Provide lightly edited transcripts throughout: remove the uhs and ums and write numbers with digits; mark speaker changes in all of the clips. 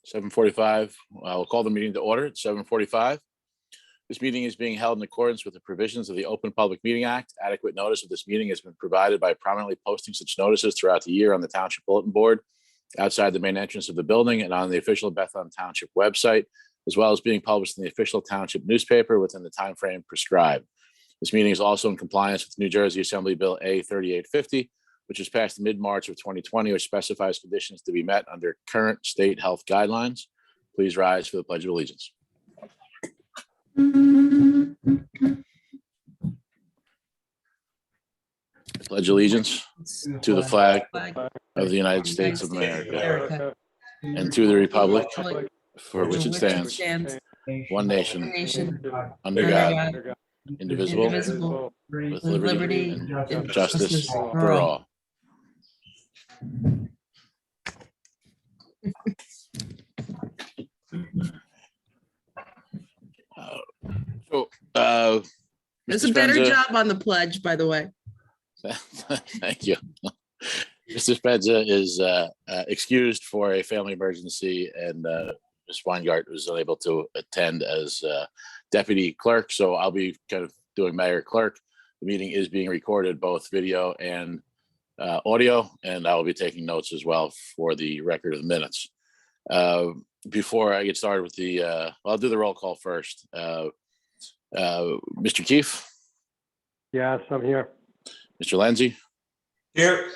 Speaker 1: 7:45. We'll call the meeting to order at 7:45. This meeting is being held in accordance with the provisions of the Open Public Meeting Act. Adequate notice of this meeting has been provided by prominently posting such notices throughout the year on the Township Bulletin Board, outside the main entrance of the building, and on the official Bethlehem Township website, as well as being published in the official Township newspaper within the time frame prescribed. This meeting is also in compliance with New Jersey Assembly Bill A 3850, which was passed in mid-March of 2020, which specifies conditions to be met under current state health guidelines. Please rise for the Pledge of Allegiance. Pledge allegiance to the flag of the United States of America and to the republic for which it stands, one nation, under God, indivisible, with liberty and justice for all.
Speaker 2: There's a better job on the pledge, by the way.
Speaker 1: Thank you. Mr. Spencer is excused for a family emergency, and Ms. Weingart was unable to attend as deputy clerk, so I'll be kind of doing mayor clerk. The meeting is being recorded, both video and audio, and I will be taking notes as well for the record of the minutes. Before I get started with I'll do the roll call first. Mr. Keefe?
Speaker 3: Yes, I'm here.
Speaker 1: Mr. Lindsay?
Speaker 4: Here.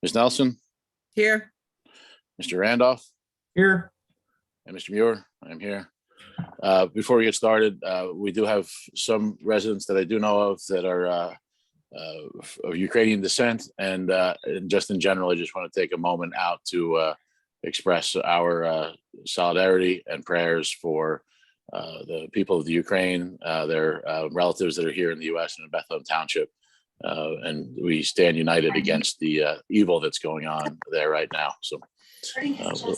Speaker 1: Ms. Nelson?
Speaker 2: Here.
Speaker 1: Mr. Randolph?
Speaker 3: Here.
Speaker 1: And Mr. Muir? I'm here. Before we get started, we do have some residents that I do know of that are of Ukrainian descent, and just in general, I just want to take a moment out to express our solidarity and prayers for the people of the Ukraine, their relatives that are here in the U.S. and in Bethlehem Township. And we stand united against the evil that's going on there right now. So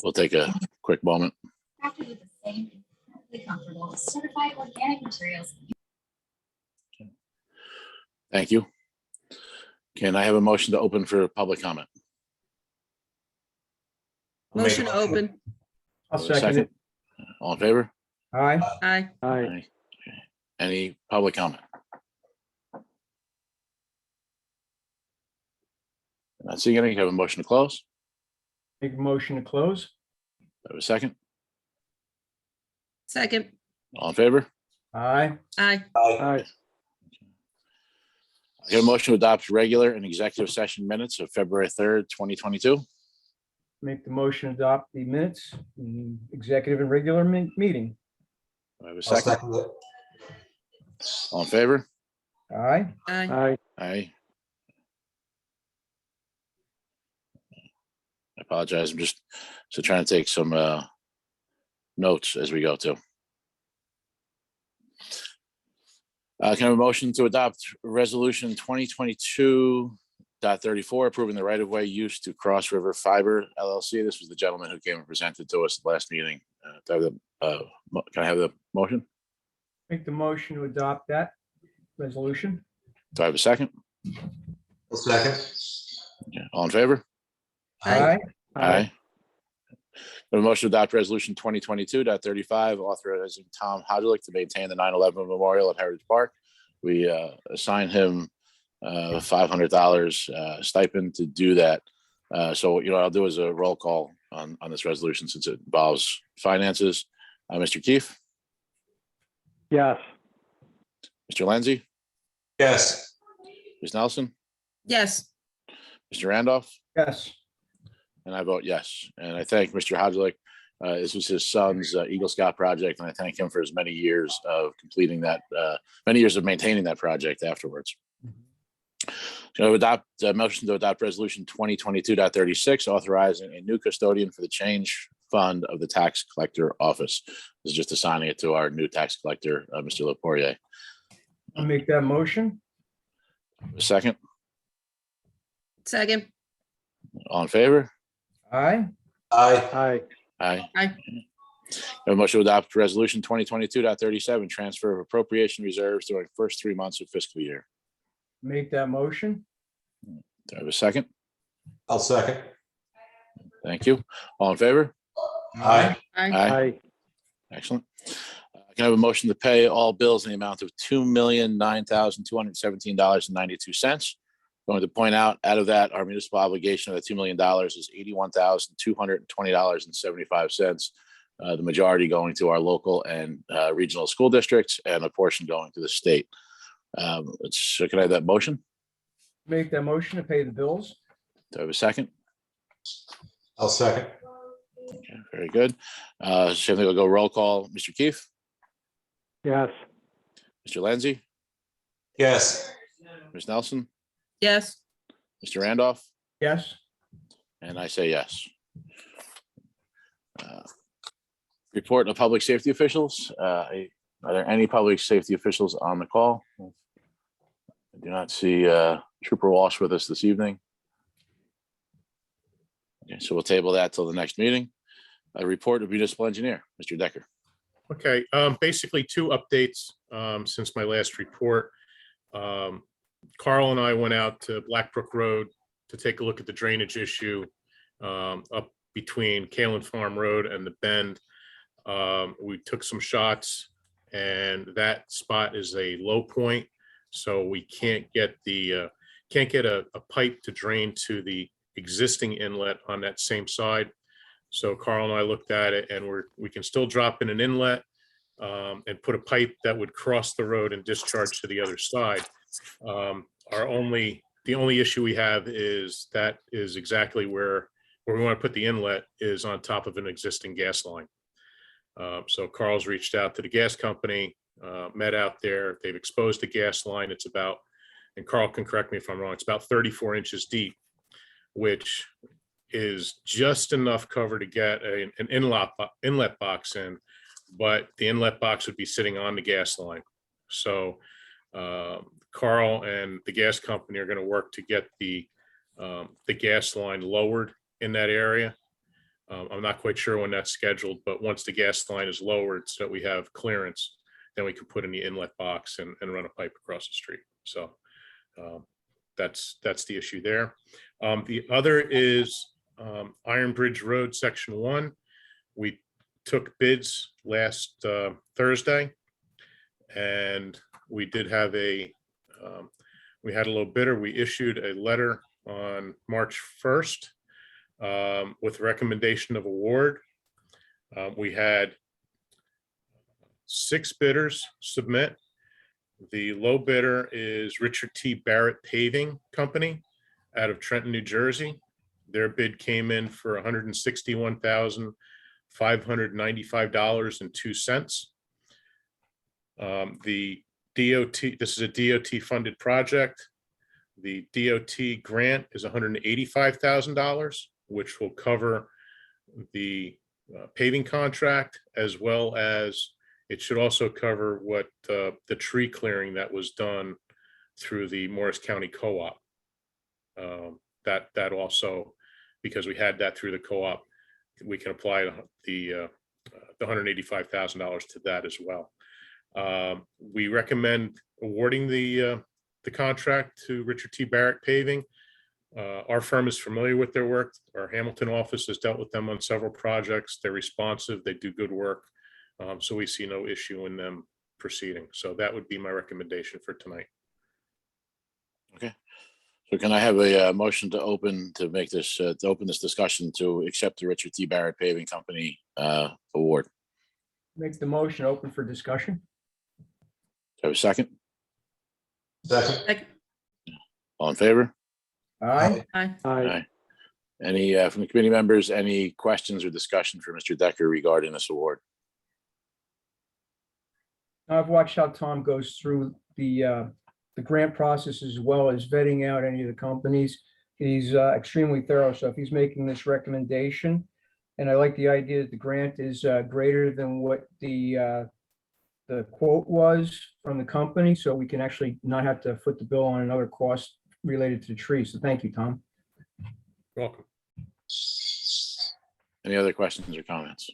Speaker 1: we'll take a quick moment.
Speaker 5: Crafted with the same incredibly comfortable certified organic materials.
Speaker 1: Thank you. Can I have a motion to open for public comment?
Speaker 2: Motion to open.
Speaker 3: I'll second it.
Speaker 1: All in favor?
Speaker 3: Aye.
Speaker 2: Aye.
Speaker 3: Aye.
Speaker 1: Any public comment? Not seeing any. Have a motion to close?
Speaker 3: Make a motion to close.
Speaker 1: Have a second?
Speaker 2: Second.
Speaker 1: All in favor?
Speaker 3: Aye.
Speaker 2: Aye.
Speaker 3: Aye.
Speaker 1: I have a motion to adopt regular and executive session minutes of February 3rd, 2022.
Speaker 3: Make the motion to adopt the minutes, executive and regular meeting.
Speaker 1: Do I have a second? All in favor?
Speaker 3: Aye.
Speaker 2: Aye.
Speaker 3: Aye.
Speaker 1: Aye. I apologize. I'm just trying to take some notes as we go too. Can I have a motion to adopt resolution 2022.34, approving the right-of-way use to Cross River Fiber LLC. This was the gentleman who came and presented to us at the last meeting. Can I have the motion?
Speaker 3: Make the motion to adopt that resolution.
Speaker 1: Do I have a second?
Speaker 4: A second.
Speaker 1: Okay. All in favor?
Speaker 3: Aye.
Speaker 1: Aye. A motion to adopt resolution 2022.35, authorizing Tom Hodgelick to maintain the 9/11 memorial at Heritage Park. We assign him $500 stipend to do that. So, what I'll do is a roll call on this resolution since it involves finances. Mr. Keefe?
Speaker 3: Yes.
Speaker 1: Mr. Lindsay?
Speaker 4: Yes.
Speaker 1: Ms. Nelson?
Speaker 2: Yes.
Speaker 1: Mr. Randolph?
Speaker 3: Yes.
Speaker 1: And I vote yes. And I thank Mr. Hodgelick. This was his son's Eagle Scout project, and I thank him for his many years of completing that, many years of maintaining that project afterwards. So motion to adopt resolution 2022.36, authorizing a new custodian for the change fund of the tax collector office. This is just assigning it to our new tax collector, Mr. Lapourier.
Speaker 3: I'll make that motion.
Speaker 1: Second,
Speaker 2: Second.
Speaker 1: all in favor?
Speaker 3: Aye.
Speaker 4: Aye.
Speaker 3: Aye.
Speaker 1: Aye.
Speaker 2: Aye.
Speaker 1: A motion to adopt resolution 2022.37, transfer of appropriation reserves during the first 3 months of fiscal year.
Speaker 3: Make that motion.
Speaker 1: Do I have a second?
Speaker 4: I'll second.
Speaker 1: Thank you. All in favor?
Speaker 4: Aye.
Speaker 2: Aye.
Speaker 1: Excellent. Can I have a motion to pay all bills in the amount of $2,009,217.92? Going to point out of that, our municipal obligation of the $2 million is $81,220.75. The majority going to our local and regional school districts and a portion going to the state. So can I have that motion?
Speaker 3: Make that motion to pay the bills.
Speaker 1: Do I have a second?
Speaker 4: I'll second.
Speaker 1: Okay, very good. So we'll go roll call. Mr. Keefe,
Speaker 6: Yes.
Speaker 1: Mr. Lenzi,
Speaker 4: Yes.
Speaker 1: Ms. Nelson,
Speaker 2: Yes.
Speaker 1: Mr. Randolph,
Speaker 3: Yes.
Speaker 1: and I say yes. Report of public safety officials. Are there any public safety officials on the call? I do not see Trooper Walsh with us this evening. Okay, so we'll table that till the next meeting. A report of municipal engineer, Mr. Decker.
Speaker 7: Okay, basically two updates since my last report. Carl and I went out to Blackbrook Road to take a look at the drainage issue up between Kalen Farm Road and the Bend. We took some shots and that spot is a low point. So we can't get a pipe to drain to the existing inlet on that same side. So Carl and I looked at it and we can still drop in an inlet and put a pipe that would cross the road and discharge to the other side. The only issue we have is that is exactly where we want to put the inlet is on top of an existing gas line. So Carl's reached out to the gas company, met out there. They've exposed the gas line. It's about, and Carl can correct me if I'm wrong, it's about 34 inches deep, which is just enough cover to get an inlet box in, but the inlet box would be sitting on the gas line. So Carl and the gas company are going to work to get the gas line lowered in that area. I'm not quite sure when that's scheduled, but once the gas line is lowered so that we have clearance, then we can put in the inlet box and run a pipe across the street. So that's the issue there. The other is Iron Bridge Road, Section 1. We took bids last Thursday, and we did have we had a low bidder. We issued a letter on March 1st with recommendation of award. We had 6 bidders submit. The low bidder is Richard T. Barrett Paving Company out of Trenton, New Jersey. Their bid came in for $161,595.02. The DOT, this is a DOT funded project. The DOT grant is $185,000, which will cover the paving contract, as well as it should also cover what the tree clearing that was done through the Morris County Co-op. That also, because we had that through the co-op, we can apply the $185,000 to that as well. We recommend awarding the contract to Richard T. Barrett Paving. Our firm is familiar with their work. Our Hamilton office has dealt with them on several projects. They're responsive. They do good work. So we see no issue in them proceeding. So that would be my recommendation for tonight.
Speaker 1: Okay. So can I have a motion to open this discussion to accept the Richard T. Barrett Paving Company award?
Speaker 3: Make the motion open for discussion.
Speaker 1: Do I have a second?
Speaker 4: Second.
Speaker 1: All in favor?
Speaker 3: Aye.
Speaker 2: Aye.
Speaker 1: Aye. Any from the committee members, any questions or discussion for Mr. Decker regarding this award?
Speaker 3: I've watched how Tom goes through the grant process as well as vetting out any of the companies. He's extremely thorough. So if he's making this recommendation, and I like the idea that the grant is greater than what the quote was from the company, so we can actually not have to foot the bill on another cost related to the tree. So thank you, Tom.
Speaker 7: You're welcome.
Speaker 1: Any other questions or comments?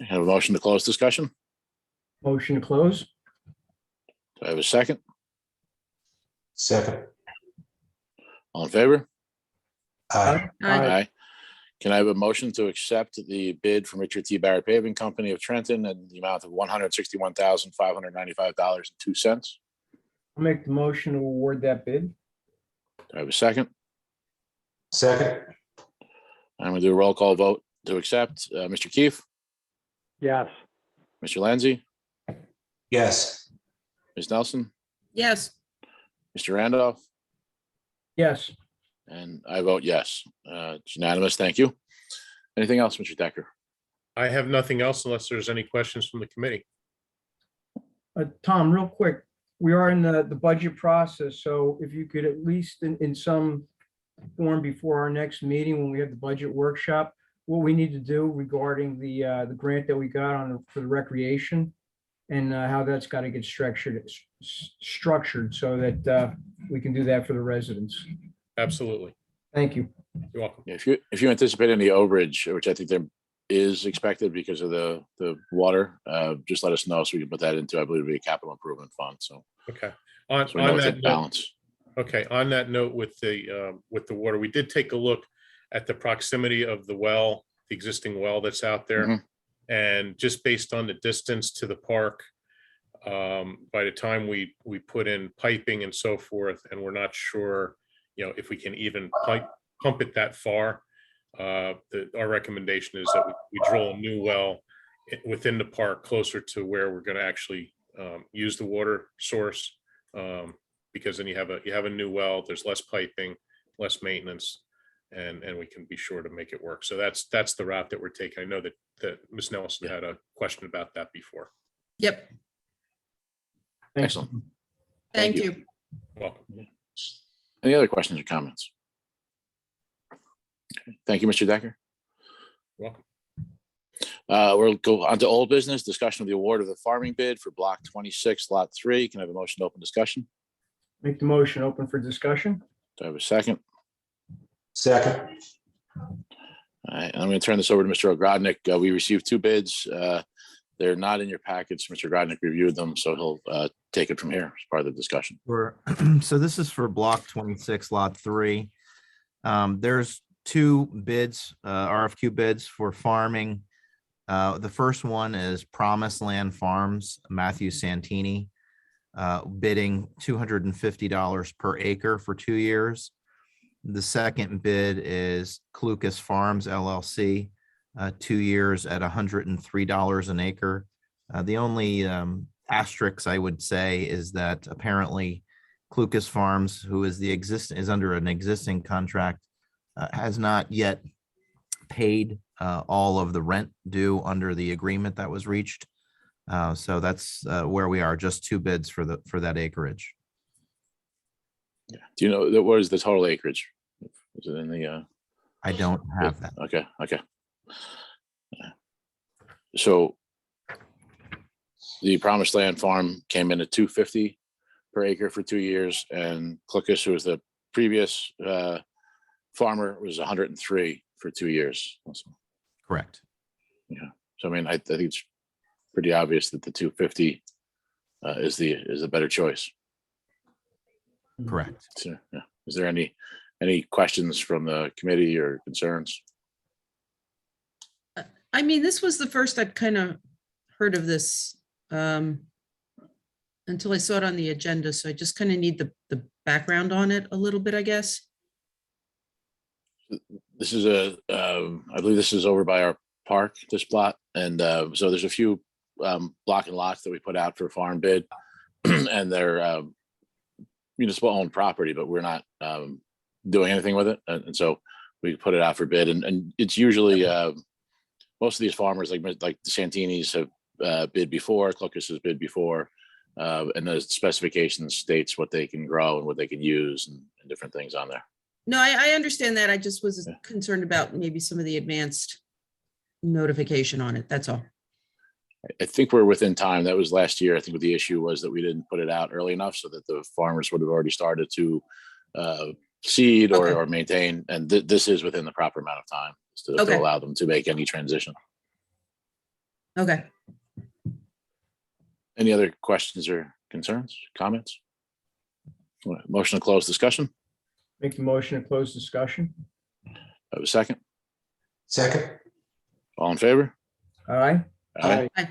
Speaker 1: I have a motion to close discussion.
Speaker 3: Motion to close.
Speaker 1: Do I have a second?
Speaker 4: Second.
Speaker 1: All in favor?
Speaker 4: Aye.
Speaker 2: Aye.
Speaker 1: Can I have a motion to accept the bid from Richard T. Barrett Paving Company of Trenton in the amount of $161,595.02?
Speaker 3: I'll make the motion to award that bid.
Speaker 1: Do I have a second?
Speaker 4: Second.
Speaker 1: I'm going to do a roll call vote to accept. Mr. Keefe,
Speaker 6: Yes.
Speaker 1: Mr. Lanzi,
Speaker 4: Yes.
Speaker 1: Ms. Nelson,
Speaker 2: Yes.
Speaker 1: Mr. Randolph,
Speaker 3: Yes.
Speaker 1: and I vote yes. It's unanimous. Thank you. Anything else, Mr. Decker?
Speaker 7: I have nothing else unless there's any questions from the committee.
Speaker 3: Tom, real quick, we are in the budget process, so if you could at least in some form before our next meeting, when we have the budget workshop, what we need to do regarding the grant that we got for the recreation and how that's got to get structured so that we can do that for the residents.
Speaker 7: Absolutely.
Speaker 3: Thank you.
Speaker 7: You're welcome.
Speaker 1: If you anticipate any overage, which I think there is expected because of the water, just let us know so we can put that into, I believe, it'll be a capital improvement fund. So
Speaker 7: Okay.
Speaker 1: we know
Speaker 7: On
Speaker 1: it's a
Speaker 7: that note,
Speaker 1: balance.
Speaker 7: okay, on that note with the water, we did take a look at the proximity of the well, the existing well that's out there.
Speaker 1: Mhm.
Speaker 7: And just based on the distance to the park, by the time we put in piping and so forth, and we're not sure, if we can even pump it that far, our recommendation is that we drill a new well within the park closer to where we're going to actually use the water source, because then you have a new well, there's less piping, less maintenance, and we can be sure to make it work. So that's the route that we're taking. I know that Ms. Nelson had a question about that before.
Speaker 2: Yep.
Speaker 3: Thanks.
Speaker 1: Excellent.
Speaker 2: Thank you.
Speaker 7: Welcome.
Speaker 1: Any other questions or comments? Okay. Thank you, Mr. Decker.
Speaker 7: Welcome.
Speaker 1: We'll go on to old business, discussion of the award of the farming bid for block 26, lot 3. Can I have a motion to open discussion?
Speaker 3: Make the motion open for discussion.
Speaker 1: Do I have a second?
Speaker 4: Second.
Speaker 1: All right, I'm going to turn this over to Mr. Ogrodnik. We received 2 bids. They're not in your package. Mr. Ogrodnik reviewed them, so he'll take it from here as part of the discussion.
Speaker 8: So this is for block 26, lot 3. There's 2 bids, RFQ bids for farming. The first one is Promised Land Farms, Matthew Santini, bidding $250 per acre for 2 years. The second bid is Clucas Farms LLC, 2 years at $103 an acre. The only asterisk I would say is that apparently Clucas Farms, who is under an existing contract, has not yet paid all of the rent due under the agreement that was reached. So that's where we are, just 2 bids for that acreage.
Speaker 1: Do you know what is the total acreage? Is it in the?
Speaker 8: I don't have that.
Speaker 1: Okay. So the Promised Land Farm came in at $250 per acre for 2 years, and Clucas, who was the previous farmer, was $103 for 2 years.
Speaker 8: Correct.
Speaker 1: So I mean, I think it's pretty obvious that the $250 is the better choice.
Speaker 8: Correct.
Speaker 1: So, yeah. Is there any questions from the committee or concerns?
Speaker 2: I mean, this was the first I've kind of heard of this until I saw it on the agenda. So I just kind of need the background on it a little bit, I guess.
Speaker 1: This is I believe this is over by our park, this plot. And so there's a few block and lots that we put out for a farm bid and they're municipal owned property, but we're not doing anything with it. And so we put it out for bid, and it's usually most of these farmers like the Santinis have bid before, Clucas has bid before, and the specifications states what they can grow and what they can use and different things on there.
Speaker 2: No, I understand that. I just was concerned about maybe some of the advanced notification on it. That's all.
Speaker 1: I think we're within time. That was last year. I think what the issue was that we didn't put it out early enough so that the farmers would have already started to seed or maintain. And this is within the proper amount of time to allow them to make any transition.
Speaker 2: Okay.
Speaker 1: Any other questions or concerns, comments? Motion to close discussion.
Speaker 3: Make the motion to close discussion.
Speaker 1: I have a second.
Speaker 4: second,
Speaker 1: All in favor?
Speaker 3: Aye.
Speaker 1: Aye. I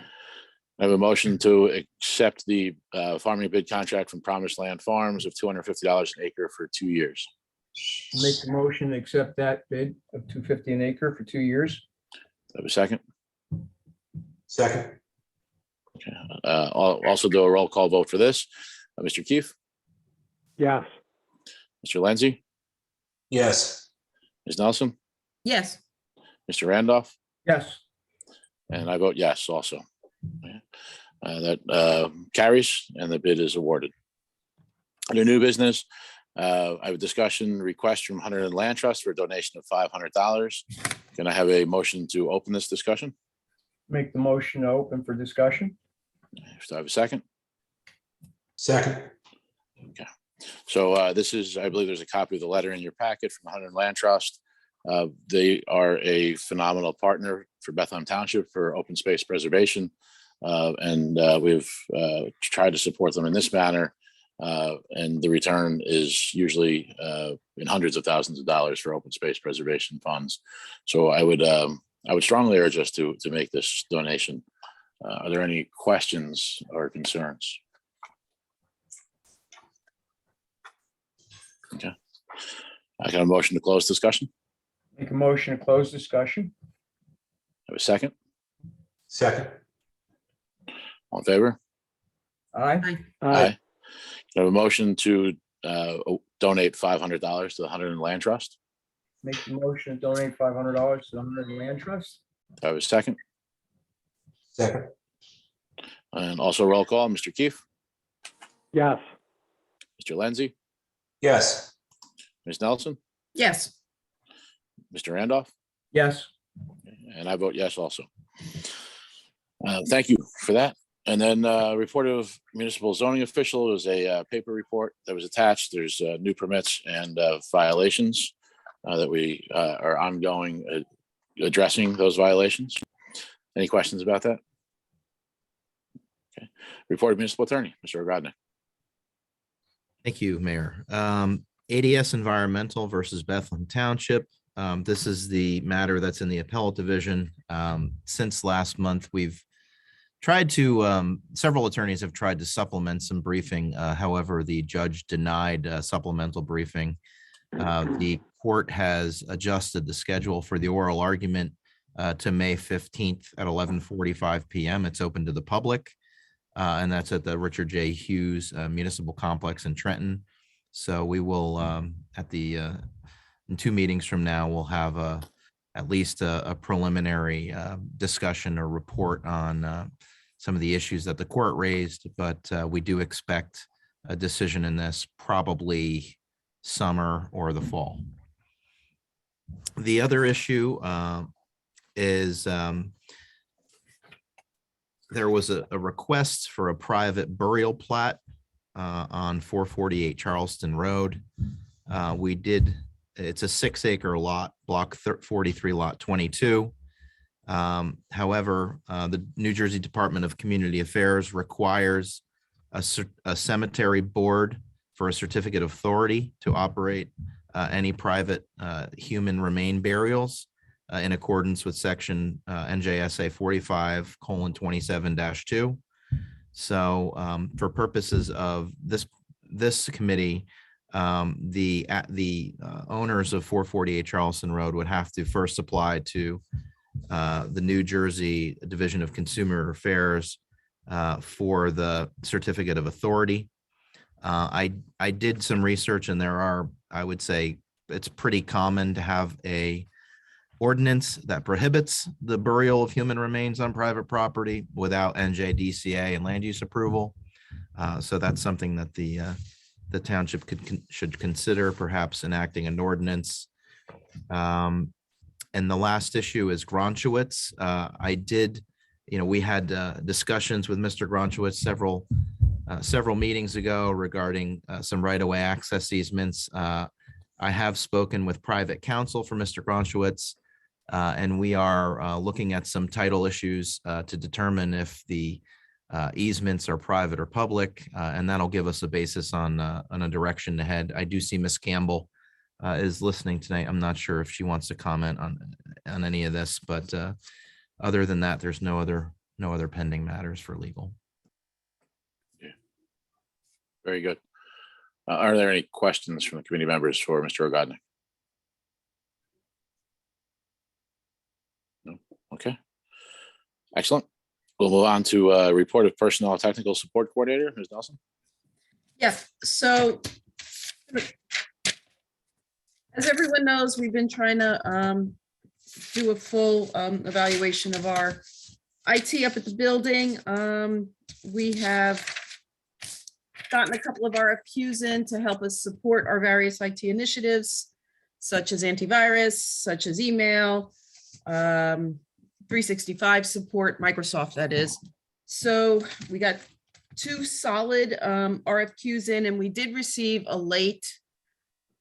Speaker 1: have a motion to accept the farming bid contract from Promised Land Farms of $250 an acre for 2 years.
Speaker 3: Make the motion to accept that bid of $250 an acre for 2 years.
Speaker 1: Have a second?
Speaker 4: second,
Speaker 1: Also do a roll call vote for this. Mr. Keefe,
Speaker 6: yes,
Speaker 1: Mr. Lenzi,
Speaker 4: yes,
Speaker 1: Ms. Nelson,
Speaker 2: yes,
Speaker 1: Mr. Randolph,
Speaker 3: Yes.
Speaker 1: and I vote yes also. That carries and the bid is awarded. Under new business, I have a discussion request from Hunter Land Trust for a donation of $500. Can I have a motion to open this discussion?
Speaker 3: Make the motion to open for discussion.
Speaker 1: Do I have a second?
Speaker 4: second,
Speaker 1: So this is, I believe there's a copy of the letter in your packet from Hunter Land Trust. They are a phenomenal partner for Bethlehem Township for open space preservation. And we've tried to support them in this manner. And the return is usually in hundreds of thousands of dollars for open space preservation funds. So I would strongly urge us to make this donation. Are there any questions or concerns? Okay. I got a motion to close discussion.
Speaker 3: Make a motion to close discussion.
Speaker 1: Have a second?
Speaker 4: second,
Speaker 1: All in favor?
Speaker 3: Aye.
Speaker 2: aye,
Speaker 6: aye,
Speaker 1: I have a motion to donate $500 to the Hunter Land Trust.
Speaker 3: Make the motion to donate $500 to the Hunter Land Trust.
Speaker 1: Do I have a second?
Speaker 4: second,
Speaker 1: And also roll call, Mr. Keefe,
Speaker 6: yes,
Speaker 1: Mr. Lenzi,
Speaker 4: yes,
Speaker 1: Ms. Nelson,
Speaker 2: yes,
Speaker 1: Mr. Randolph,
Speaker 3: Yes.
Speaker 1: and I vote yes also. Thank you for that. And then report of municipal zoning official is a paper report that was attached. There's new permits and violations that we are ongoing addressing those violations. Any questions about that? Okay. Report of municipal attorney, Mr. Ogrodnik.
Speaker 8: Thank you, Mayor. ADS Environmental versus Bethlehem Township. This is the matter that's in the appellate division. Since last month, we've tried to, several attorneys have tried to supplement some briefing. However, the judge denied supplemental briefing. The court has adjusted the schedule for the oral argument to May 15th at 11:45 p.m. It's open to the public. And that's at the Richard J. Hughes Municipal Complex in Trenton. So we will, in 2 meetings from now, we'll have at least a preliminary discussion or report on some of the issues that the court raised, but we do expect a decision in this probably summer or the fall. The other issue is there was a request for a private burial plat on 448 Charleston Road. It's a 6-acre lot, block 43, lot 22. However, the New Jersey Department of Community Affairs requires a cemetery board for a certificate of authority to operate any private human remain burials in accordance with section NJSA 45:27-2. So for purposes of this committee, the owners of 448 Charleston Road would have to first apply to the New Jersey Division of Consumer Affairs for the certificate of authority. I did some research, and I would say it's pretty common to have a ordinance that prohibits the burial of human remains on private property without NJDCA and land use approval. So that's something that the township should consider, perhaps enacting an ordinance. And the last issue is Gronchowitz. We had discussions with Mr. Gronchowitz several meetings ago regarding some right-of-way access easements. I have spoken with private counsel for Mr. Gronchowitz, and we are looking at some title issues to determine if the easements are private or public, and that'll give us a basis on a direction to head. I do see Ms. Campbell is listening tonight. I'm not sure if she wants to comment on on any of this, but other than that, there's no other pending matters for legal.
Speaker 1: Very good. Are there any questions from the committee members for Mr. Ogodnik? No. Okay. Excellent. We'll move on to report of personnel technical support coordinator, Ms. Nelson.
Speaker 2: Yeah, so as everyone knows, we've been trying to do a full evaluation of our IT up at the building. We have gotten a couple of RFQs in to help us support our various IT initiatives, such as antivirus, such as email, 365 support, Microsoft that is. So we got 2 solid RFQs in, and we did receive a late,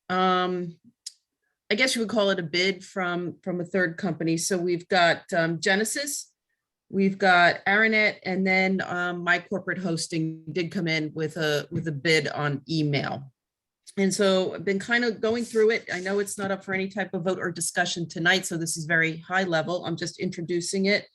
Speaker 2: I guess you would call it a bid from a third company. So we've got Genesis, we've got Aranet, and then my corporate hosting did come in with a bid on email. And so I've been kind of going through it. I know it's not up for any type of vote or discussion tonight, so this is very high level. I'm just introducing it.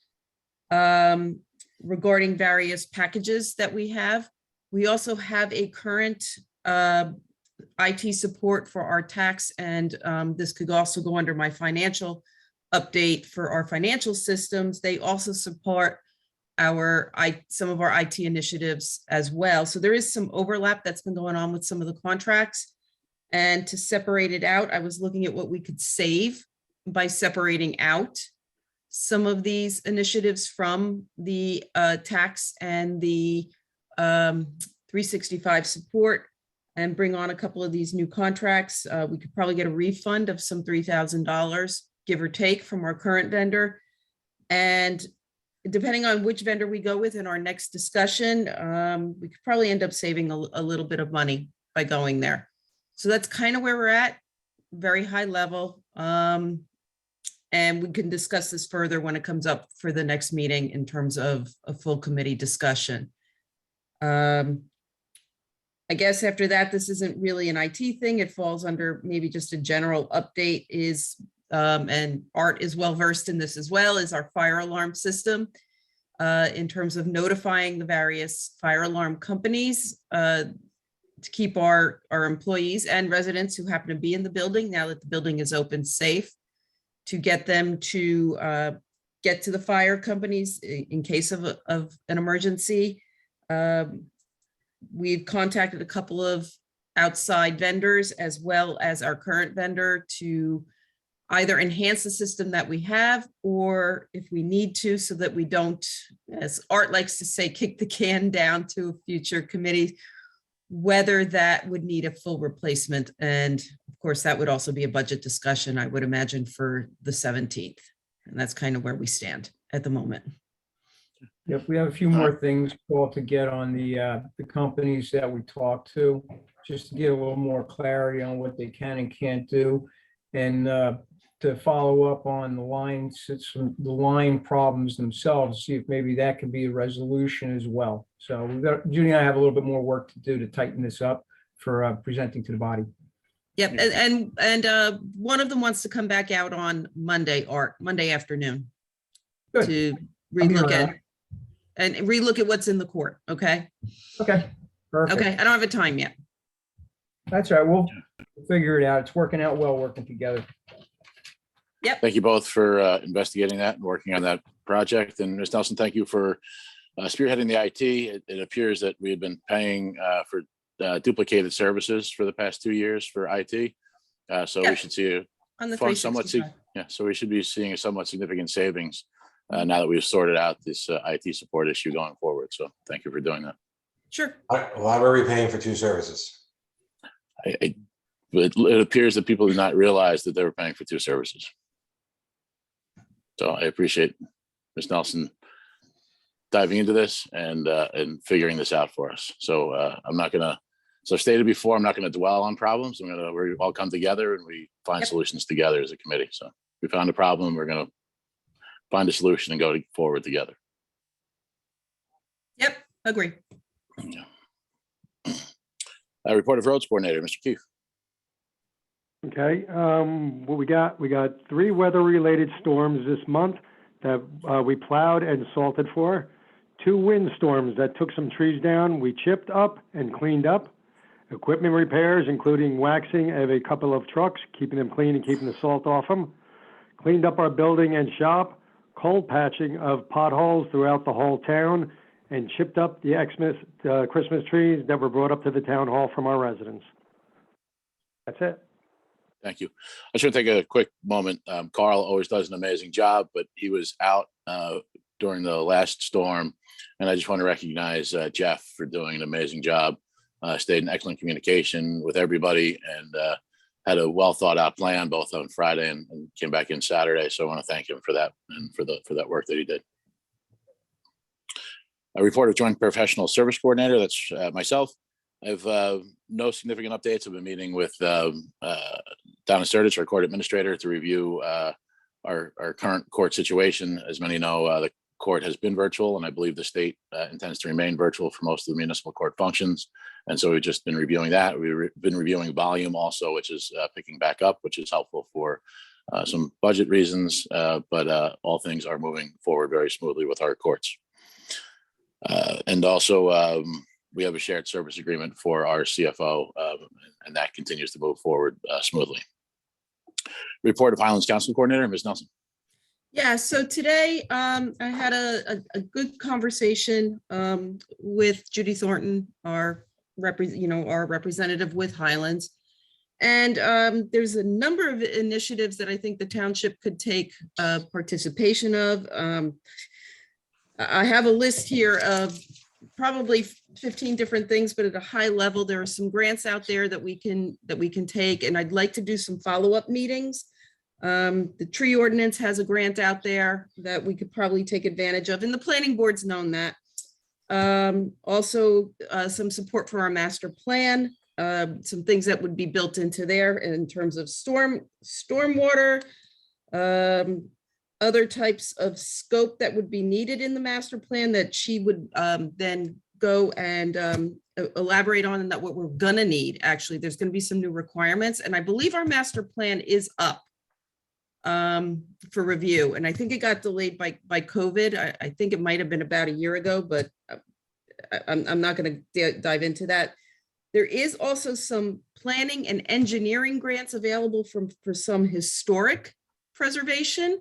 Speaker 2: Regarding various packages that we have. We also have a current IT support for our tax, and this could also go under my financial update for our financial systems. They also support some of our IT initiatives as well. So there is some overlap that's been going on with some of the contracts. And to separate it out, I was looking at what we could save by separating out some of these initiatives from the tax and the 365 support and bring on a couple of these new contracts. We could probably get a refund of some $3,000, give or take, from our current vendor. And depending on which vendor we go with in our next discussion, we could probably end up saving a little bit of money by going there. So that's kind of where we're at, very high level. And we can discuss this further when it comes up for the next meeting in terms of a full committee discussion. I guess after that, this isn't really an IT thing. It falls under maybe just a general update is, and Art is well versed in this as well, is our fire alarm system in terms of notifying the various fire alarm companies to keep our employees and residents who happen to be in the building, now that the building is open, safe, to get them to get to the fire companies in case of an emergency. We've contacted a couple of outside vendors as well as our current vendor to either enhance the system that we have, or if we need to, so that we don't, as Art likes to say, kick the can down to a future committee, whether that would need a full replacement. And of course, that would also be a budget discussion, I would imagine, for the 17th. And that's kind of where we stand at the moment.
Speaker 3: If we have a few more things, Paul, to get on the companies that we talked to, just to get a little more clarity on what they can and can't do. And to follow up on the line problems themselves, see if maybe that could be a resolution as well. So we've got, Judy and I have a little bit more work to do to tighten this up for presenting to the body.
Speaker 2: Yep, and one of them wants to come back out on Monday, Art, Monday afternoon.
Speaker 3: Good.
Speaker 2: To
Speaker 3: I'll be
Speaker 2: relook
Speaker 3: around.
Speaker 2: at what's in the court, okay?
Speaker 3: Okay, perfect.
Speaker 2: Okay, I don't have a time yet.
Speaker 3: That's all right. We'll figure it out. It's working out well, working together.
Speaker 1: Thank you both for investigating that and working on that project. And Ms. Nelson, thank you for spearheading the IT. It appears that we had been paying for duplicated services for the past 2 years for IT. So we should see
Speaker 2: On the
Speaker 1: fund somewhat,
Speaker 2: 365.
Speaker 1: so we should be seeing a somewhat significant savings now that we've sorted out this IT support issue going forward. So thank you for doing that.
Speaker 2: Sure.
Speaker 4: Why were we paying for 2 services?
Speaker 1: It appears that people did not realize that they were paying for 2 services. So I appreciate Ms. Nelson diving into this and figuring this out for us. So I'm not gonna, so stated before, I'm not gonna dwell on problems. We all come together and we find solutions together as a committee. So we found a problem, we're gonna find a solution and go forward together.
Speaker 2: Yep, agree.
Speaker 1: Yeah. Report of roads coordinator, Mr. Keefe.
Speaker 6: Okay, what we got 3 weather-related storms this month that we plowed and salted for. 2 windstorms that took some trees down, we chipped up and cleaned up. Equipment repairs, including waxing of a couple of trucks, keeping them clean and keeping the salt off them. Cleaned up our building and shop, cold patching of potholes throughout the whole town, and chipped up the Christmas trees that were brought up to the town hall from our residents. That's it.
Speaker 1: Thank you. I should take a quick moment. Carl always does an amazing job, but he was out during the last storm. And I just want to recognize Jeff for doing an amazing job. Stayed in excellent communication with everybody and had a well thought out plan both on Friday and came back in Saturday. So I want to thank him for that and for that work that he did. A report of Joint Professional Service Coordinator, that's myself. I have no significant updates. I've been meeting with Donna Sertich, our court administrator, to review our current court situation. As many know, the court has been virtual, and I believe the state intends to remain virtual for most of the municipal court functions. And so we've just been reviewing that. We've been reviewing volume also, which is picking back up, which is helpful for some budget reasons, but all things are moving forward very smoothly with our courts. And also, we have a shared service agreement for our CFO, and that continues to move forward smoothly. Report of Highlands Council Coordinator, Ms. Nelson.
Speaker 2: Yeah, so today I had a good conversation with Judy Thornton, our representative with Highlands. And there's a number of initiatives that I think the township could take participation of. I have a list here of probably 15 different things, but at a high level, there are some grants out there that we can take, and I'd like to do some follow-up meetings. The tree ordinance has a grant out there that we could probably take advantage of, and the planning board's known that. Also, some support for our master plan, some things that would be built into there in terms of stormwater, other types of scope that would be needed in the master plan that she would then go and elaborate on, and that what we're gonna need. Actually, there's gonna be some new requirements, and I believe our master plan is up for review, and I think it got delayed by COVID. I think it might have been about a year ago, but I'm not going to dive into that. There is also some planning and engineering grants available for some historic preservation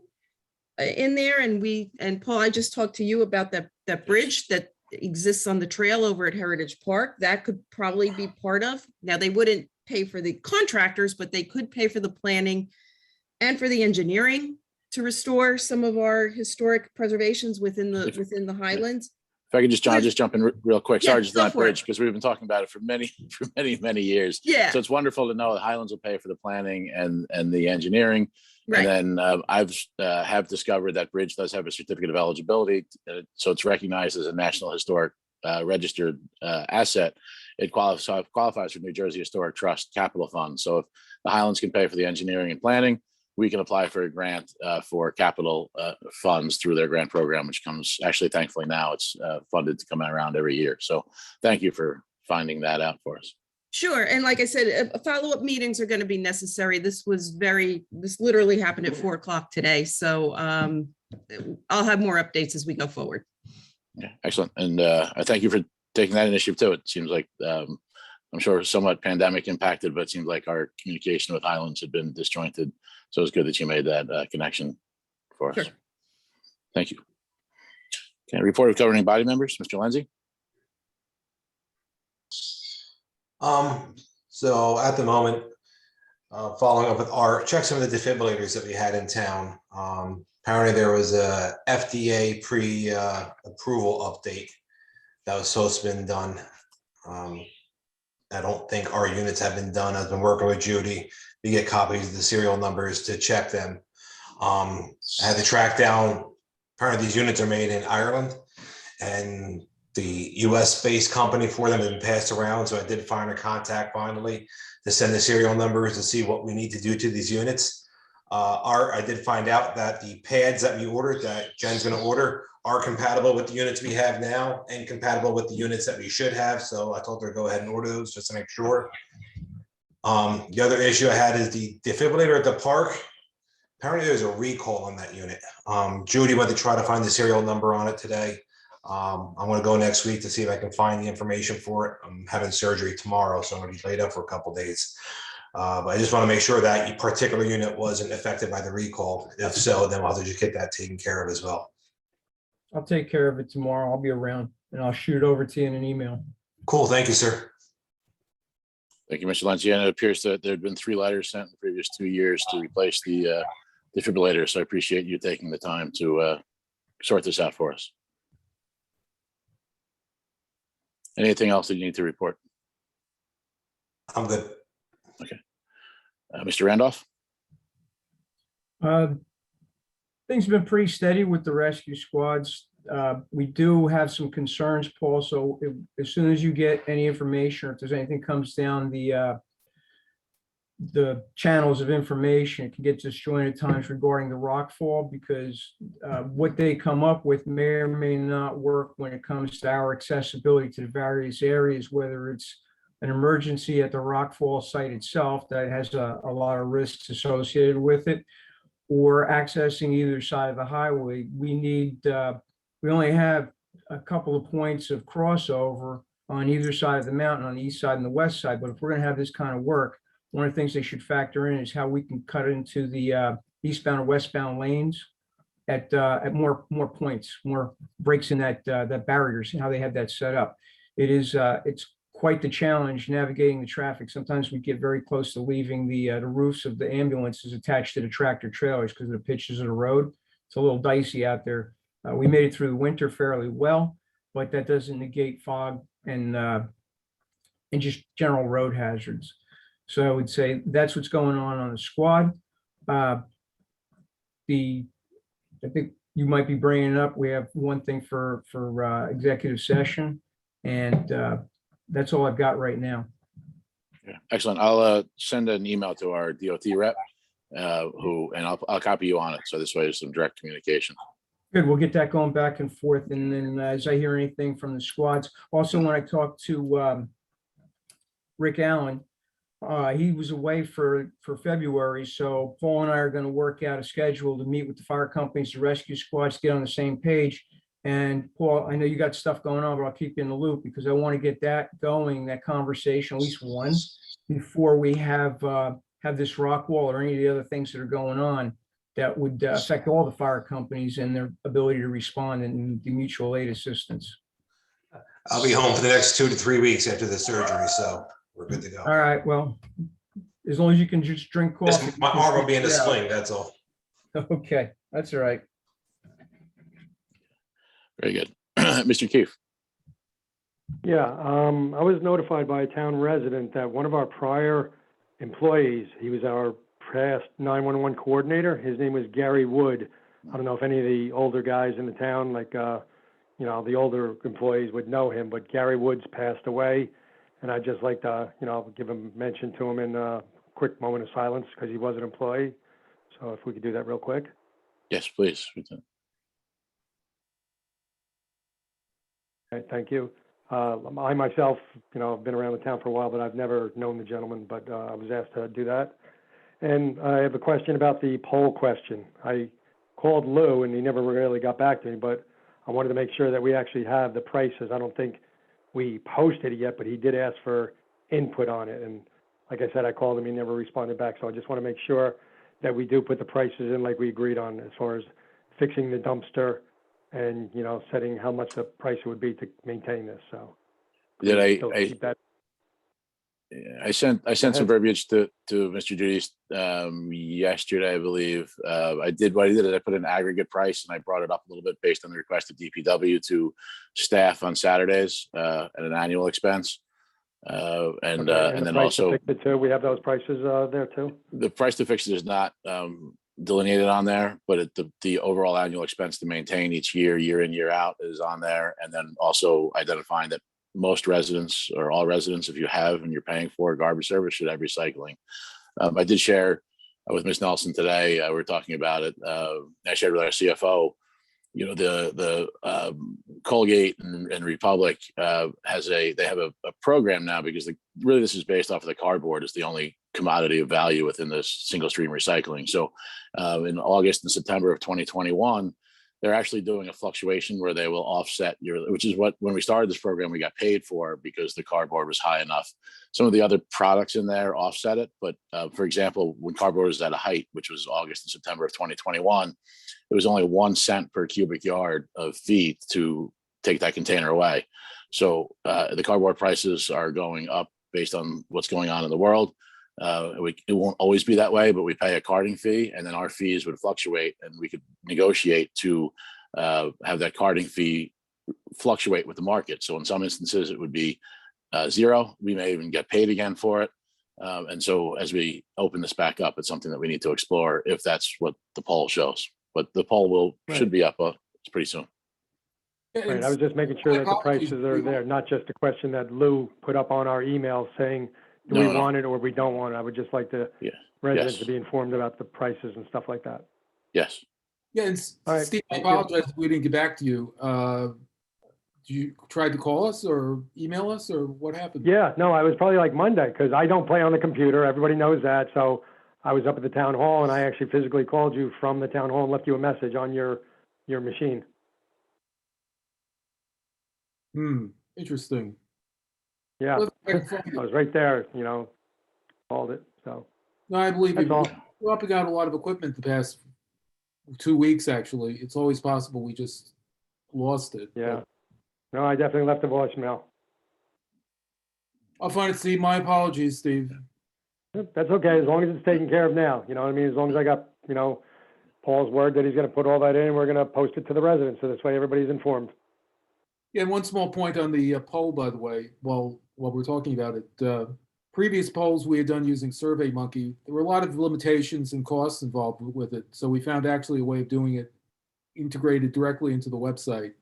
Speaker 2: in there, and Paul, I just talked to you about that bridge that exists on the trail over at Heritage Park. That could probably be part of. Now, they wouldn't pay for the contractors, but they could pay for the planning and for the engineering to restore some of our historic preservations within the Highlands.
Speaker 1: If I could just jump in real quick. Sorry,
Speaker 2: Yeah,
Speaker 1: just
Speaker 2: go
Speaker 1: that
Speaker 2: for it.
Speaker 1: bridge, because we've been talking about it for many years.
Speaker 2: Yeah.
Speaker 1: So it's wonderful to know that Highlands will pay for the planning and the engineering.
Speaker 2: Right.
Speaker 1: And then have discovered that bridge does have a certificate of eligibility. So it's recognized as a National Historic registered asset. It qualifies for New Jersey Historic Trust Capital Fund. So if the Highlands can pay for the engineering and planning, we can apply for a grant for capital funds through their grant program, which comes actually, thankfully now it's funded to come around every year. So thank you for finding that out for us.
Speaker 2: Sure. And like I said, follow-up meetings are going to be necessary. This literally happened at 4 o'clock today. So I'll have more updates as we go forward.
Speaker 1: Yeah, excellent. And I thank you for taking that initiative too. It seems like I'm sure somewhat pandemic impacted, but it seems like our communication with Highlands had been disjointed. So it's good that you made that connection for us.
Speaker 2: Sure.
Speaker 1: Thank you. Okay, report of governing body members, Mr. Lindsay.
Speaker 4: So at the moment, following up with our check some of the defibrillators that we had in town. Apparently there was a FDA pre-approval update that was supposed to have been done. I don't think our units have been done. I've been working with Judy to get copies of the serial numbers to check them. I had to track down, apparently these units are made in Ireland, and the US-based company for them has been passed around. So I did find a contact finally to send the serial numbers to see what we need to do to these units. I did find out that the pads that we ordered, that Jen's going to order, are compatible with the units we have now and compatible with the units that we should have. So I told her to go ahead and order those just to make sure. The other issue I had is the defibrillator at the park. Apparently there's a recall on that unit. Judy went to try to find the serial number on it today. I'm gonna go next week to see if I can find the information for it. I'm having surgery tomorrow, so I'm gonna be laid up for a couple days. But I just want to make sure that particular unit wasn't affected by the recall. If so, then we'll have to just get that taken care of as well.
Speaker 3: I'll take care of it tomorrow. I'll be around and I'll shoot it over to you in an email.
Speaker 4: Cool, thank you, sir.
Speaker 1: Thank you, Mr. Lanciano. It appears that there had been 3 letters sent in the previous 2 years to replace the defibrillator. So I appreciate you taking the time to sort this out for us. Anything else that you need to report?
Speaker 4: I'm good.
Speaker 1: Mr. Randolph?
Speaker 3: Things have been pretty steady with the rescue squads. We do have some concerns, Paul, so as soon as you get any information, or if there's anything comes down the channels of information, it can get disjointed at times regarding the rock fall, because what they come up with may or may not work when it comes to our accessibility to the various areas, whether it's an emergency at the rockfall site itself that has a lot of risks associated with it, or accessing either side of the highway. We only have a couple of points of crossover on either side of the mountain, on the east side and the west side. But if we're going to have this kind of work, one of the things they should factor in is how we can cut into the eastbound or westbound lanes at more points, more breaks in that barriers, and how they have that set up. It's quite the challenge navigating the traffic. Sometimes we get very close to leaving the roofs of the ambulances attached to the tractor trailers because of the pitches of the road. It's a little dicey out there. We made it through the winter fairly well, but that doesn't negate fog and just general road hazards. So I would say that's what's going on the squad. I think you might be bringing it up. We have one thing for executive session, and that's all I've got right now.
Speaker 1: Yeah, excellent. I'll send an email to our DOT rep, and I'll copy you on it. So this way there's some direct communication.
Speaker 3: Good, we'll get that going back and forth. And then as I hear anything from the squads, also when I talked to Rick Allen, he was away for February. So Paul and I are going to work out a schedule to meet with the fire companies, the rescue squads, get on the same page. And Paul, I know you got stuff going on, but I'll keep you in the loop because I want to get that going, that conversation, at least one, before we have this rock wall or any of the other things that are going on that would affect all the fire companies and their ability to respond and the mutual aid assistance.
Speaker 4: I'll be home for the next 2 to 3 weeks after the surgery, so we're good to go.
Speaker 3: All right, well, as long as you can just drink coffee.
Speaker 4: Just my arm will be in the sling, that's all.
Speaker 3: Okay, that's all right.
Speaker 1: Very good. Mr. Keefe.
Speaker 6: Yeah, I was notified by a town resident that one of our prior employees, he was our past 911 coordinator. His name was Gary Wood. I don't know if any of the older guys in the town, like, the older employees would know him, but Gary Woods passed away. And I'd just like to, give a mention to him in a quick moment of silence because he was an employee. So if we could do that real quick.
Speaker 1: Yes, please.
Speaker 6: Okay, thank you. I myself, I've been around the town for a while, but I've never known the gentleman, but I was asked to do that. And I have a question about the poll question. I called Lou and he never really got back to me, but I wanted to make sure that we actually have the prices. I don't think we posted it yet, but he did ask for input on it. And like I said, I called him, he never responded back. So I just want to make sure that we do put the prices in like we agreed on as far as fixing the dumpster and, setting how much the price would be to maintain this. So
Speaker 1: I sent some verbiage to Mr. Judy's yesterday, I believe. What I did is I put an aggregate price and I brought it up a little bit based on the request of DPW to staff on Saturdays at an annual expense. And then also
Speaker 6: we have those prices there too.
Speaker 1: The price to fix it is not delineated on there, but the overall annual expense to maintain each year in, year out is on there. And then also identifying that most residents or all residents, if you have and you're paying for garbage service, should have recycling. I did share with Ms. Nelson today, we were talking about it. I shared with our CFO the Colgate and Republic they have a program now, because really this is based off of the cardboard is the only commodity of value within this single stream recycling. So in August and September of 2021, they're actually doing a fluctuation where they will offset which is what, when we started this program, we got paid for because the cardboard was high enough. Some of the other products in there offset it. But for example, when cardboard was at a height, which was August and September of 2021, it was only 1 cent per cubic yard of fee to take that container away. So the cardboard prices are going up based on what's going on in the world. It won't always be that way, but we pay a carding fee, and then our fees would fluctuate, and we could negotiate to have that carding fee fluctuate with the market. So in some instances, it would be 0. We may even get paid again for it. And so as we open this back up, it's something that we need to explore if that's what the poll shows. But the poll should be up pretty soon.
Speaker 6: Right, I was just making sure that the prices are there, not just a question that Lou put up on our email saying, do we want it or we don't want it? I would just like the residents to be informed about the prices and stuff like that.
Speaker 1: Yes.
Speaker 9: Yeah, and
Speaker 6: right,
Speaker 9: Steve, I
Speaker 6: thank you.
Speaker 9: apologize if we didn't get back to you. You tried to call us or email us, or what happened?
Speaker 6: Yeah, no, I was probably like Monday, because I don't play on the computer. Everybody knows that. So I was up at the town hall, and I actually physically called you from the town hall and left you a message on your machine.
Speaker 9: Interesting.
Speaker 6: Yeah,
Speaker 9: Well,
Speaker 6: I was right there, called it, so.
Speaker 9: No, I believe
Speaker 6: That's
Speaker 9: you.
Speaker 6: all.
Speaker 9: We're up and down a lot of equipment the past 2 weeks, actually. It's always possible we just lost it.
Speaker 6: Yeah. No, I definitely left a voicemail.
Speaker 9: I'll find it, Steve. My apologies, Steve.
Speaker 6: That's okay, as long as it's taken care of now, you know what I mean? As long as I got, Paul's word that he's gonna put all that in, we're gonna post it to the residents, so this way everybody's informed.
Speaker 9: Yeah, and one small point on the poll, by the way, while we're talking about it. Previous polls we had done using SurveyMonkey, there were a lot of limitations and costs involved with it. So we found actually a way of doing it integrated directly into the website.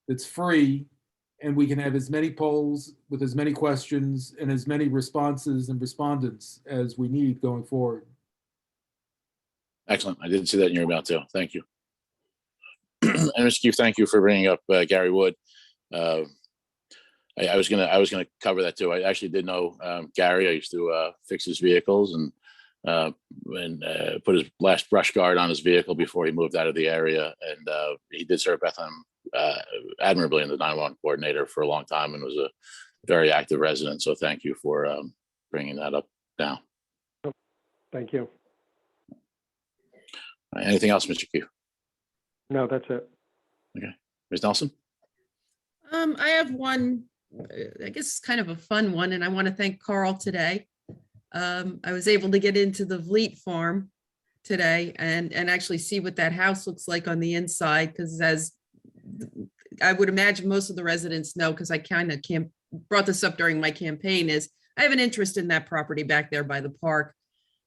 Speaker 9: It's free, and we can have as many polls with as many questions and as many responses and respondents as we need going forward.
Speaker 1: Excellent. I didn't see that in your email too. Thank you. And Mr. Keefe, thank you for bringing up Gary Wood. I was gonna cover that too. I actually did know Gary. I used to fix his vehicles and put his last brush guard on his vehicle before he moved out of the area. And he did serve Bethlehem admirably in the 911 coordinator for a long time, and was a very active resident. So thank you for bringing that up now.
Speaker 6: Thank you.
Speaker 1: Anything else, Mr. Keefe?
Speaker 6: No, that's it.
Speaker 1: Okay, Ms. Nelson.
Speaker 2: I have one, I guess it's kind of a fun one, and I want to thank Carl today. I was able to get into the Vliet farm today and actually see what that house looks like on the inside, because as I would imagine most of the residents know, because I kind of brought this up during my campaign, is I have an interest in that property back there by the park.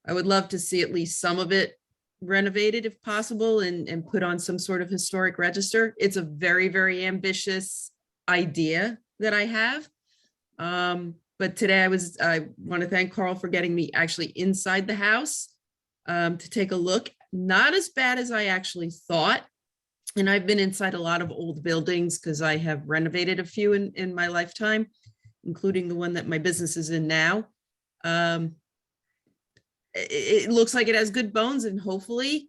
Speaker 2: I would love to see at least some of it renovated if possible and put on some sort of historic register. It's a very, very ambitious idea that I have. But today I want to thank Carl for getting me actually inside the house to take a look. Not as bad as I actually thought. And I've been inside a lot of old buildings because I have renovated a few in my lifetime, including the one that my business is in now. It looks like it has good bones, and hopefully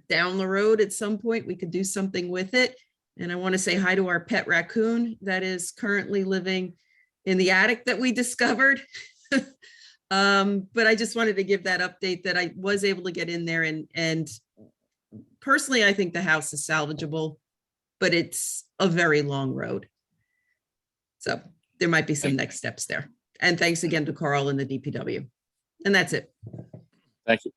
Speaker 2: down the road at some point we could do something with it. And I want to say hi to our pet raccoon that is currently living in the attic that we discovered. But I just wanted to give that update that I was able to get in there, and personally, I think the house is salvageable, but it's a very long road. So there might be some next steps there. And thanks again to Carl and the DPW. And that's it.
Speaker 1: Thank you.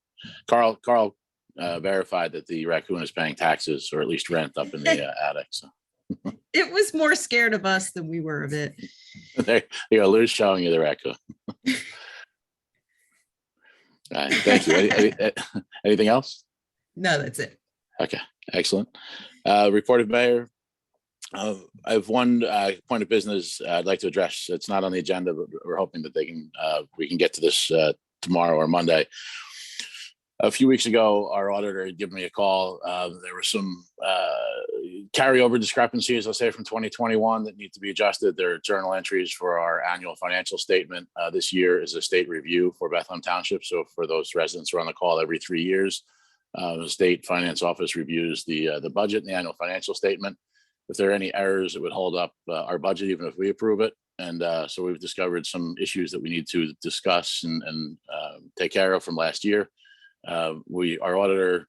Speaker 1: Carl verified that the raccoon is paying taxes, or at least rent, up in the attic. So
Speaker 2: it was more scared of us than we were of it.
Speaker 1: there you go. Lou's showing you the raccoon. All right, thank you. Anything else?
Speaker 2: No, that's it.
Speaker 1: Okay, excellent. Report of mayor. I have one point of business I'd like to address. It's not on the agenda, but we're hoping that we can get to this tomorrow or Monday. A few weeks ago, our auditor had given me a call. There were some carryover discrepancies, let's say from 2021 that need to be adjusted. There are journal entries for our annual financial statement. This year is a state review for Bethlehem Township. So for those residents who are on the call every 3 years, the state finance office reviews the budget and the annual financial statement. If there are any errors, it would hold up our budget, even if we approve it. And so we've discovered some issues that we need to discuss and take care of from last year. Our auditor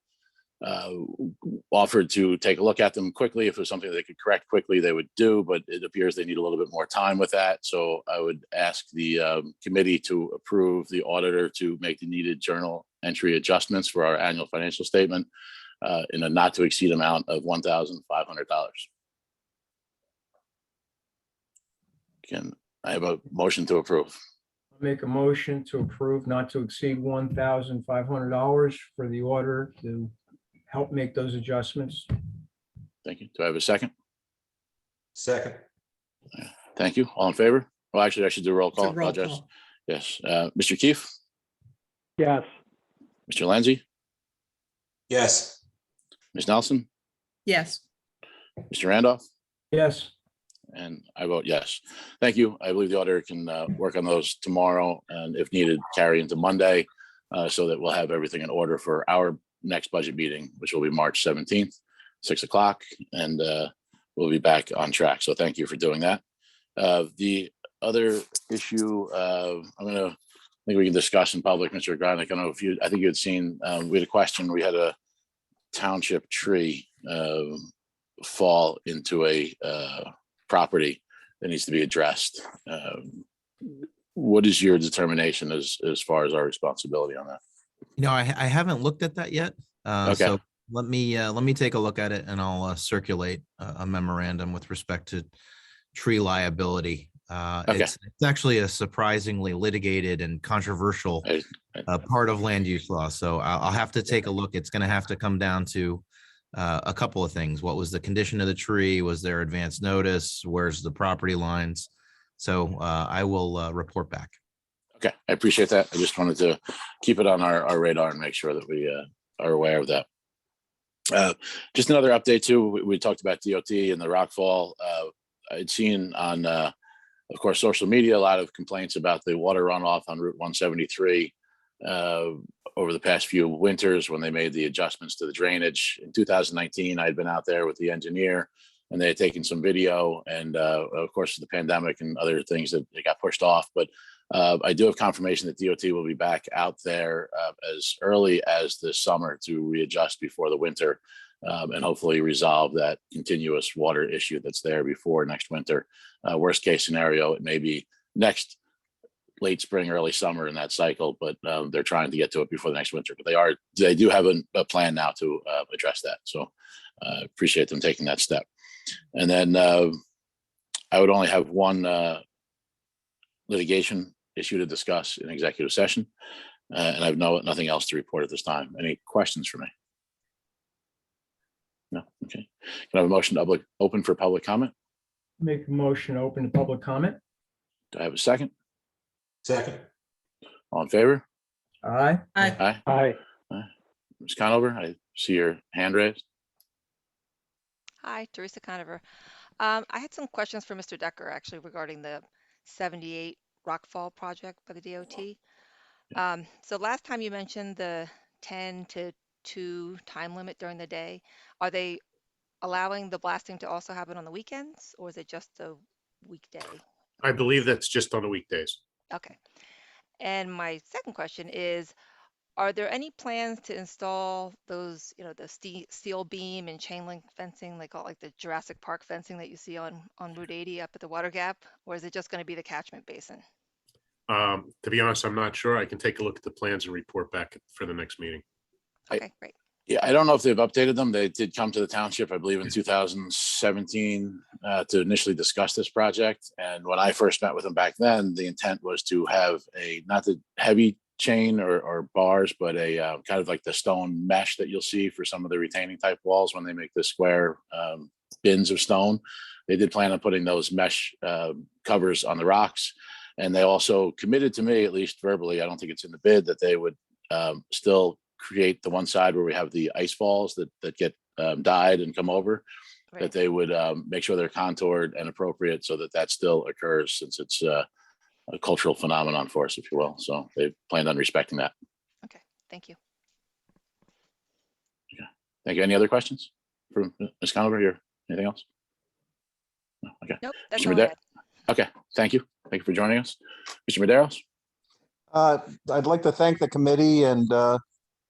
Speaker 1: offered to take a look at them quickly. If it was something they could correct quickly, they would do, but it appears they need a little bit more time with that. So I would ask the committee to approve the auditor to make the needed journal entry adjustments for our annual financial statement in a not to exceed amount of $1,500. Can I have a motion to approve?
Speaker 3: Make a motion to approve not to exceed $1,500 for the order to help make those adjustments.
Speaker 1: Thank you. Do I have a second?
Speaker 4: Second.
Speaker 1: Thank you. All in favor? Well, actually, I should do a roll
Speaker 2: It's a
Speaker 1: call.
Speaker 2: roll
Speaker 1: Apologize.
Speaker 2: call.
Speaker 1: Yes. Mr. Keefe,
Speaker 6: Yes.
Speaker 1: Mr. Lindsay,
Speaker 4: Yes.
Speaker 1: Ms. Nelson,
Speaker 2: Yes,
Speaker 1: Mr. Randolph,
Speaker 3: Yes,
Speaker 1: and I vote yes. Thank you. I believe the auditor can work on those tomorrow and if needed, carry into Monday so that we'll have everything in order for our next budget meeting, which will be March 17th, 6 o'clock, and we'll be back on track. So thank you for doing that. The other issue I think we can discuss in public, Mr. Granick. I don't know if I think you had seen, we had a question. We had a township tree fall into a property that needs to be addressed. What is your determination as far as our responsibility on that?
Speaker 8: I haven't looked at that yet.
Speaker 1: Okay.
Speaker 8: So let me take a look at it and I'll circulate a memorandum with respect to tree liability.
Speaker 1: Okay.
Speaker 8: It's actually a surprisingly litigated and controversial part of land use law. So I'll have to take a look. It's going to have to come down to a couple of things. What was the condition of the tree? Was there advance notice? Where's the property lines? So I will report back.
Speaker 1: Okay, I appreciate that. I just wanted to keep it on our radar and make sure that we are aware of that. Just another update too. We talked about DOT and the rockfall. I'd seen on, of course, social media, a lot of complaints about the water runoff on Route 173 over the past few winters when they made the adjustments to the drainage. In 2019, I'd been out there with the engineer and they had taken some video, and of course the pandemic and other things that it got pushed off. But I do have confirmation that DOT will be back out there as early as this summer to readjust before the winter and hopefully resolve that continuous water issue that's there before next winter. Worst case scenario, it may be next late spring, early summer in that cycle, but they're trying to get to it before the next winter. But they do have a plan now to address that. So appreciate them taking that step. And then I would only have one litigation issue to discuss in executive session. And I've nothing else to report at this time. Any questions for me? No? Okay. Can I have a motion to open for public comment?
Speaker 3: make a motion to open to public comment.
Speaker 1: Do I have a second?
Speaker 4: Second.
Speaker 1: All in favor?
Speaker 3: Aye.
Speaker 2: Aye.
Speaker 1: Aye.
Speaker 6: Aye.
Speaker 1: Ms. Conover, I see your hand raised.
Speaker 10: Hi, Teresa Conover. I had some questions for Mr. Decker, actually, regarding the 78 Rockfall project by the DOT. So last time you mentioned the 10 to 2 time limit during the day. Are they allowing the blasting to also happen on the weekends, or is it just a weekday?
Speaker 7: I believe that's just on the weekdays.
Speaker 10: Okay. And my second question is, are there any plans to install those, the steel beam and chain link fencing, they call it like the Jurassic Park fencing that you see on Route 80 up at the water gap? Or is it just going to be the catchment basin?
Speaker 7: To be honest, I'm not sure. I can take a look at the plans and report back for the next meeting.
Speaker 10: Okay, great.
Speaker 1: Yeah, I don't know if they've updated them. They did come to the township, I believe, in 2017 to initially discuss this project. And when I first met with them back then, the intent was to have not the heavy chain or bars, but a kind of like the stone mesh that you'll see for some of the retaining type walls when they make the square bins of stone. They did plan on putting those mesh covers on the rocks. And they also committed to me, at least verbally, I don't think it's in the bid, that they would still create the one side where we have the ice falls that get dyed and come over.
Speaker 10: Right.
Speaker 1: that they would make sure they're contoured and appropriate so that that still occurs, since it's a cultural phenomenon for us, if you will. So they planned on respecting that.
Speaker 10: Okay, thank you.
Speaker 1: Thank you. Any other questions for Ms. Conover or anything else? No? Okay.
Speaker 10: Nope, that's
Speaker 1: Mr.
Speaker 10: all I
Speaker 1: Madero?
Speaker 10: had.
Speaker 1: Okay, thank you. Thank you for joining us. Mr. Maderos?
Speaker 11: I'd like to thank the committee and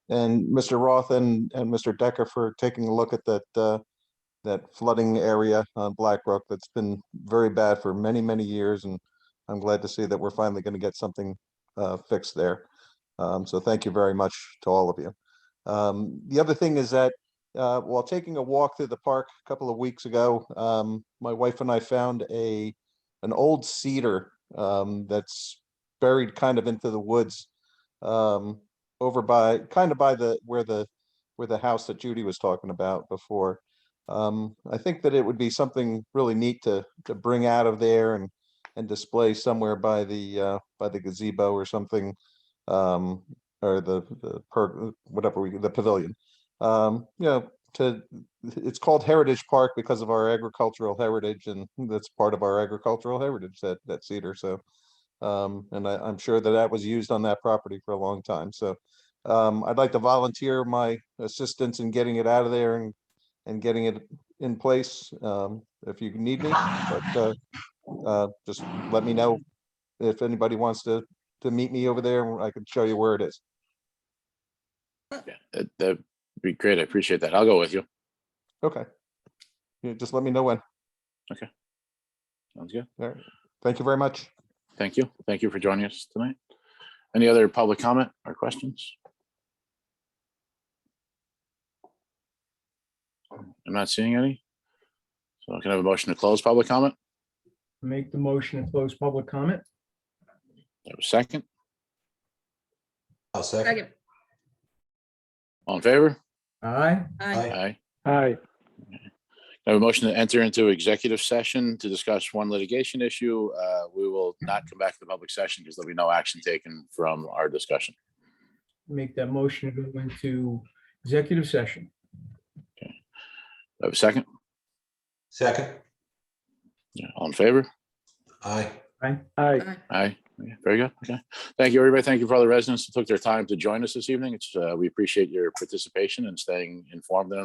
Speaker 11: Mr. Roth and Mr. Decker for taking a look at that flooding area on Black Brook that's been very bad for many, many years, and I'm glad to see that we're finally going to get something fixed there. So thank you very much to all of you. The other thing is that while taking a walk through the park a couple of weeks ago, my wife and I found an old cedar that's buried kind of into the woods over by where the house that Judy was talking about before. I think that it would be something really neat to bring out of there and display somewhere by the gazebo or something, or the pavilion. It's called Heritage Park because of our agricultural heritage, and that's part of our agricultural heritage, that cedar. So and I'm sure that was used on that property for a long time. So I'd like to volunteer my assistance in getting it out of there and getting it in place if you need me. But just let me know if anybody wants to meet me over there. I can show you where it is.
Speaker 1: Yeah, that'd be great. I appreciate that. I'll go with you.
Speaker 11: Okay. Yeah, just let me know when.
Speaker 1: Sounds good.
Speaker 11: All right. Thank you very much.
Speaker 1: Thank you. Thank you for joining us tonight. Any other public comment or questions? I'm not seeing any. So can I have a motion to close public comment?
Speaker 3: Make the motion to close public comment.
Speaker 1: Have a second?
Speaker 4: I'll second.
Speaker 2: Second.
Speaker 1: All in favor?
Speaker 3: Aye.
Speaker 2: Aye.
Speaker 1: Aye.
Speaker 6: Aye.
Speaker 1: I have a motion to enter into executive session to discuss one litigation issue. We will not come back to the public session because there'll be no action taken from our discussion.
Speaker 3: Make that motion to go into executive session.
Speaker 1: I have a second?
Speaker 4: Second.
Speaker 1: Yeah, all in favor?
Speaker 4: Aye.
Speaker 6: Aye.
Speaker 1: Aye. Okay, very good. Okay. Thank you, everybody. Thank you for all the residents who took their time to join us this evening. We appreciate your participation and staying informed and